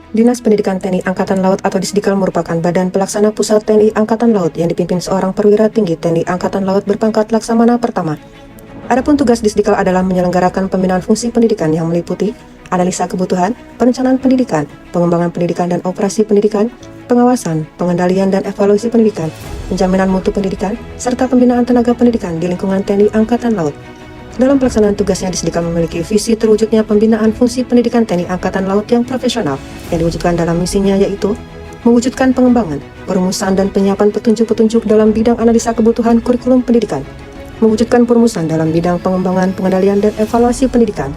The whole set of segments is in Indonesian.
Dinas Pendidikan TNI Angkatan Laut atau Disdikal merupakan badan pelaksana pusat TNI Angkatan Laut yang dipimpin seorang perwira tinggi TNI Angkatan Laut berpangkat Laksamana Pertama. Adapun tugas Disdikal adalah menyelenggarakan pembinaan fungsi pendidikan yang meliputi analisa kebutuhan, perencanaan pendidikan, pengembangan pendidikan dan operasi pendidikan, pengawasan, pengendalian dan evaluasi pendidikan, penjaminan mutu pendidikan, serta pembinaan tenaga pendidikan di lingkungan TNI Angkatan Laut. Dalam pelaksanaan tugasnya, Disdikal memiliki visi terwujudnya pembinaan fungsi pendidikan TNI Angkatan Laut yang profesional yang diwujudkan dalam misinya, yaitu mewujudkan pengembangan, perumusan dan penyiapan petunjuk-petunjuk dalam bidang analisa kebutuhan kurikulum pendidikan, mewujudkan perumusan dalam bidang pengembangan, pengendalian dan evaluasi pendidikan,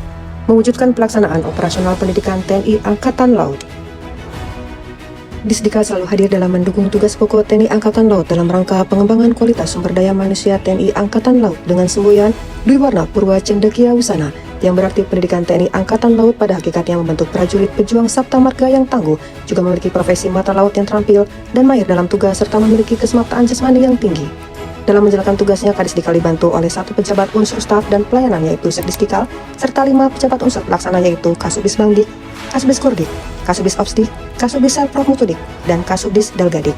mewujudkan pelaksanaan operasional pendidikan TNI Angkatan Laut. Disdikal selalu hadir dalam mendukung tugas pokok TNI Angkatan Laut dalam rangka pengembangan kualitas sumber daya manusia TNI Angkatan Laut dengan semboyan Dwiwarna Purwa Cendekia Wusana, yang berarti pendidikan TNI Angkatan Laut pada hakikatnya membentuk prajurit pejuang sabta marga yang tangguh, juga memiliki profesi mata laut yang terampil dan mahir dalam tugas serta memiliki kesemaptaan jasmani yang tinggi. Dalam menjalankan tugasnya, Kadisdikal dibantu oleh 1 pejabat unsur staf dan pelayanan yaitu Sekdisdikal, serta 5 pejabat unsur pelaksana yaitu Kasubdis Bangdik, Kasubdis Kordik, Kasubdis Opsdik, Kasubdis Selprof Mutudik, dan Kasubdis Dalgadik.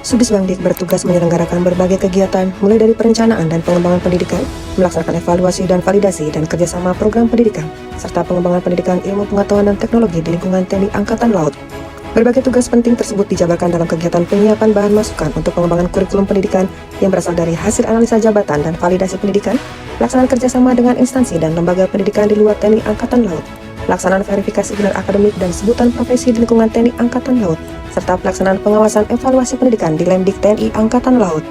Subdis Bangdik bertugas menyelenggarakan berbagai kegiatan mulai dari perencanaan dan pengembangan pendidikan, melaksanakan evaluasi dan validasi dan kerjasama program pendidikan, serta pengembangan pendidikan ilmu pengetahuan dan teknologi di lingkungan TNI Angkatan Laut. Berbagai tugas penting tersebut dijabarkan dalam kegiatan penyiapan bahan masukan untuk pengembangan kurikulum pendidikan yang berasal dari hasil analisa jabatan dan validasi pendidikan, pelaksanaan kerjasama dengan instansi dan lembaga pendidikan di luar TNI Angkatan Laut, pelaksanaan verifikasi gelar akademik dan sebutan profesi di lingkungan TNI Angkatan Laut, serta pelaksanaan pengawasan evaluasi pendidikan di Lemdik TNI Angkatan Laut.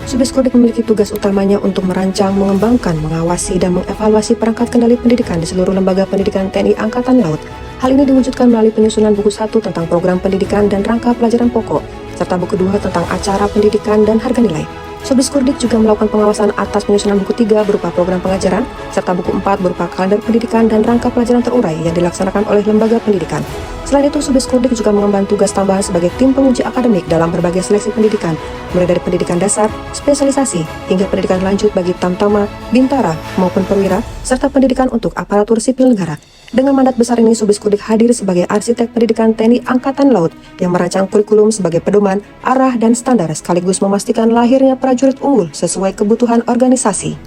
Subdis Kordik memiliki tugas utamanya untuk merancang, mengembangkan, mengawasi, dan mengevaluasi perangkat kendali pendidikan di seluruh lembaga pendidikan TNI Angkatan Laut. Hal ini diwujudkan melalui penyusunan buku 1 tentang program pendidikan dan rangka pelajaran pokok, serta buku 2 tentang acara pendidikan dan harga nilai. Subdis Kordik juga melakukan pengawasan atas penyusunan buku 3 berupa program pengajaran, serta buku 4 berupa kalender pendidikan dan rangka pelajaran terurai yang dilaksanakan oleh lembaga pendidikan. Selain itu, Subdis Kordik juga mengemban tugas tambahan sebagai tim penguji akademik dalam berbagai seleksi pendidikan, mulai dari pendidikan dasar, spesialisasi, hingga pendidikan lanjut bagi tamtama, bintara, maupun perwira, serta pendidikan untuk aparatur sipil negara. Dengan mandat besar ini, Subdis Kordik hadir sebagai arsitek pendidikan TNI Angkatan Laut yang merancang kurikulum sebagai pedoman, arah, dan standar sekaligus memastikan lahirnya prajurit unggul sesuai kebutuhan organisasi.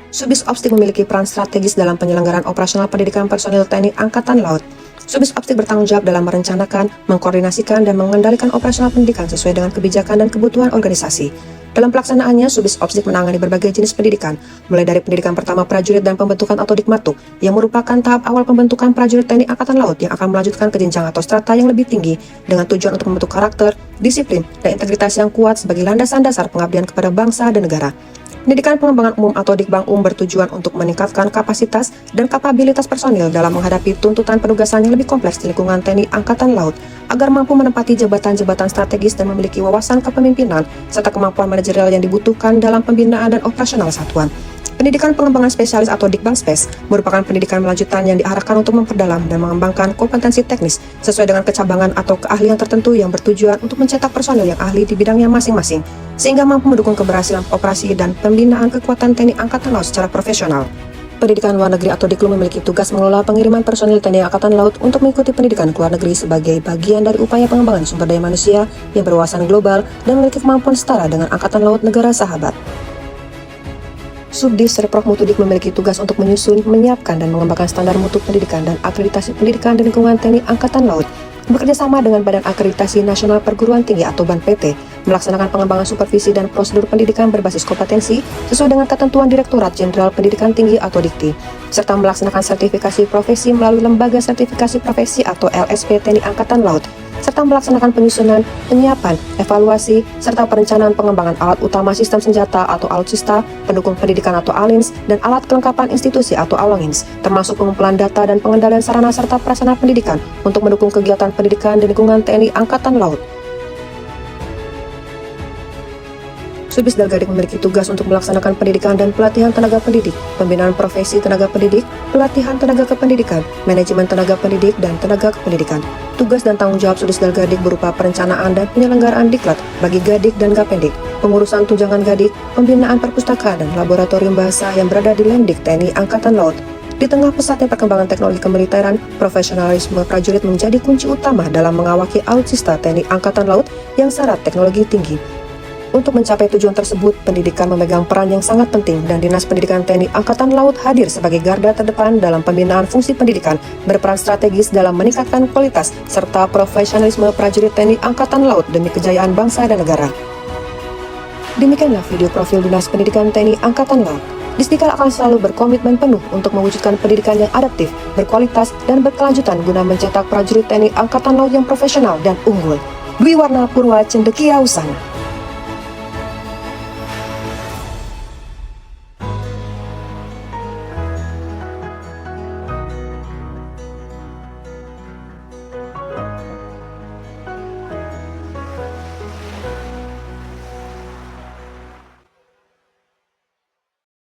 Subdis Opsdik memiliki peran strategis dalam penyelenggaraan operasional pendidikan personil TNI Angkatan Laut. Subdis Opsdik bertanggung jawab dalam merencanakan, mengkoordinasikan, dan mengendalikan operasional pendidikan sesuai dengan kebijakan dan kebutuhan organisasi. Dalam pelaksanaannya, Subdis Opsdik menangani berbagai jenis pendidikan, mulai dari pendidikan pertama prajurit dan pembentukan atau Dikmatu, yang merupakan tahap awal pembentukan prajurit TNI Angkatan Laut yang akan melanjutkan ke jenjang atau strata yang lebih tinggi, dengan tujuan untuk membentuk karakter, disiplin, dan integritas yang kuat sebagai landasan dasar pengabdian kepada bangsa dan negara. Pendidikan pengembangan umum atau Dikbang bertujuan untuk meningkatkan kapasitas dan kapabilitas personil dalam menghadapi tuntutan penugasan yang lebih kompleks di lingkungan TNI Angkatan Laut, agar mampu menempati jabatan-jabatan strategis dan memiliki wawasan kepemimpinan serta kemampuan manajerial yang dibutuhkan dalam pembinaan dan operasional satuan. Pendidikan pengembangan spesialis atau Dikbang Spes merupakan pendidikan melanjutan yang diarahkan untuk memperdalam dan mengembangkan kompetensi teknis sesuai dengan kecabangan atau keahlian tertentu yang bertujuan untuk mencetak personel yang ahli di bidangnya masing-masing, sehingga mampu mendukung keberhasilan operasi dan pembinaan kekuatan TNI Angkatan Laut secara profesional. Pendidikan luar negeri atau Diklum memiliki tugas mengelola pengiriman personil TNI Angkatan Laut untuk mengikuti pendidikan ke luar negeri sebagai bagian dari upaya pengembangan sumber daya manusia yang berwawasan global dan memiliki kemampuan setara dengan Angkatan Laut negara sahabat. Subdis Selprof Mutudik memiliki tugas untuk menyusun, menyiapkan, dan mengembangkan standar mutu pendidikan dan akreditasi pendidikan di lingkungan TNI Angkatan Laut, bekerja sama dengan Badan Akreditasi Nasional Perguruan Tinggi atau BANPT, melaksanakan pengembangan supervisi dan prosedur pendidikan berbasis kompetensi sesuai dengan ketentuan Direktorat Jenderal Pendidikan Tinggi atau Dikti, serta melaksanakan sertifikasi profesi melalui Lembaga Sertifikasi Profesi atau LSP TNI Angkatan Laut, serta melaksanakan penyusunan, penyiapan, evaluasi, serta perencanaan pengembangan alat utama sistem senjata atau alutsista, pendukung pendidikan atau ALINS, dan alat kelengkapan institusi atau ALONGINS, termasuk pengumpulan data dan pengendalian sarana serta prasarana pendidikan untuk mendukung kegiatan pendidikan di lingkungan TNI Angkatan Laut. Subdis Dalgadik memiliki tugas untuk melaksanakan pendidikan dan pelatihan tenaga pendidik, pembinaan profesi tenaga pendidik, pelatihan tenaga kependidikan, manajemen tenaga pendidik, dan tenaga kependidikan. Tugas dan tanggung jawab Subdis Dalgadik berupa perencanaan dan penyelenggaraan diklat bagi Gadik dan Gapendik, pengurusan tunjangan Gadik, pembinaan perpustakaan dan laboratorium bahasa yang berada di Lemdik TNI Angkatan Laut, Di tengah pesatnya perkembangan teknologi kemiliteran, profesionalisme prajurit menjadi kunci utama dalam mengawaki alutsista TNI Angkatan Laut yang syarat teknologi tinggi. Untuk mencapai tujuan tersebut, pendidikan memegang peran yang sangat penting dan Dinas Pendidikan TNI Angkatan Laut hadir sebagai garda terdepan dalam pembinaan fungsi pendidikan, berperan strategis dalam meningkatkan kualitas serta profesionalisme prajurit TNI Angkatan Laut demi kejayaan bangsa dan negara. Demikianlah video profil Dinas Pendidikan TNI Angkatan Laut. Disdikal akan selalu berkomitmen penuh untuk mewujudkan pendidikan yang adaptif, berkualitas, dan berkelanjutan guna mencetak prajurit TNI Angkatan Laut yang profesional dan unggul. Dwi Warna Purwa Cendekia Usana.